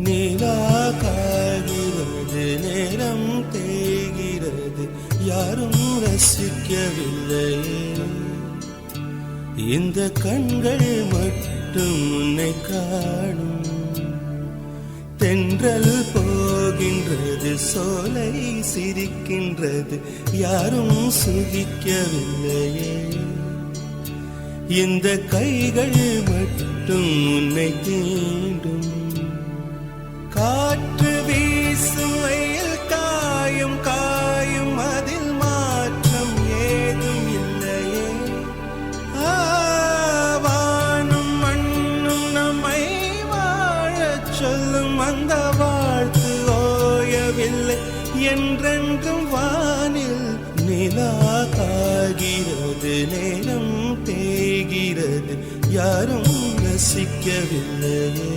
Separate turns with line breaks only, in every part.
நிலா காய்கிறது, நேரம் தேய்கிறது, யாரும் ரசிக்கவில்லை. இந்த கண்கள் மட்டும் உன்னை காணும். தென்றல் போகின்றது, சோலை சிரிக்கின்றது, யாரும் சுகிக்கவில்லையே. இந்த கைகள் மட்டும் உன்னை தீண்டும். காற்று வீசும் வெயில் காயும் காயும், அதில் மாற்றம் ஏதும் இல்லையே. வானும் மண்ணும் நம்மை வாழச் சொல்லும், அந்த வாழ்த்து ஓயவில்லை என்றென்றும் வானில். நிலா காய்கிறது, நேரம் தேய்கிறது, யாரும் ரசிக்கவில்லையே.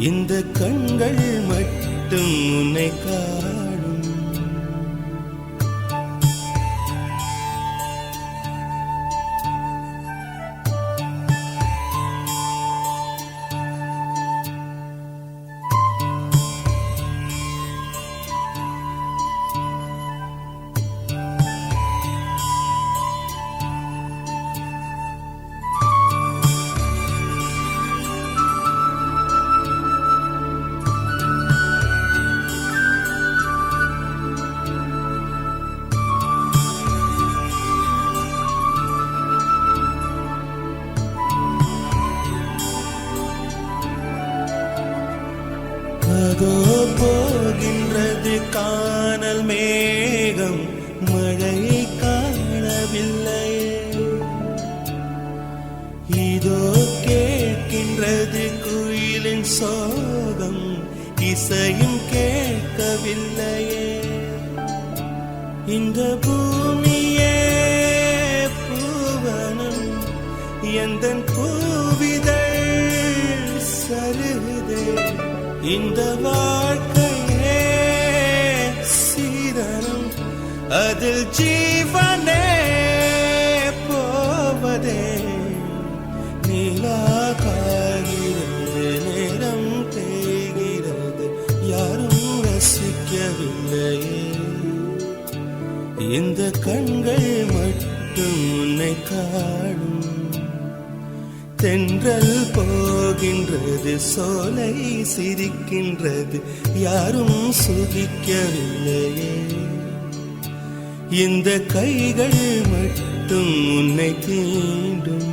இந்த கண்கள் மட்டும் உன்னை காணும். அதோ போகின்றது கானல் மேகம், மழையை காணவில்லை. இதோ கேட்கின்றது குயிலின் சோகம், இசையும் கேட்கவில்லையே. இந்த பூமியே பூவனம், எந்தன் பூவிதழ் சருகுதே. இந்த வாழ்க்கையே சீதனம், அதில் ஜீவனே போவதே. நிலா காய்கிறது, நேரம் தேய்கிறது, யாரும் ரசிக்கவில்லையே. இந்த கண்கள் மட்டும் உன்னை காணும். தென்றல் போகின்றது, சோலை சிரிக்கின்றது, யாரும் சுகிக்கவில்லையே. இந்த கைகள் மட்டும் உன்னை தீண்டும்.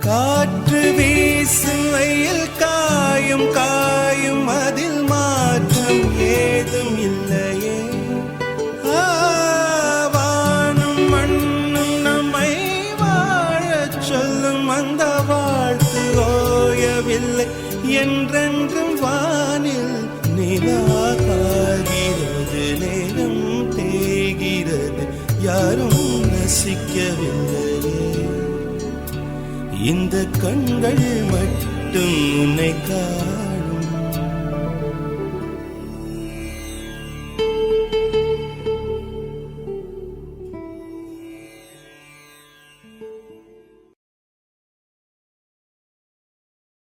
காற்று வீசும் வெயில் காயும் காயும், அதில் மாற்றம் ஏதும் இல்லையே. வானும் மண்ணும் நம்மை வாழச் சொல்லும், அந்த வாழ்த்து ஓயவில்லை என்றென்றும் வானில். நிலா காய்கிறது, நேரம் தேய்கிறது, யாரும் ரசிக்கவில்லையே. இந்த கண்கள் மட்டும் உன்னை காணும்.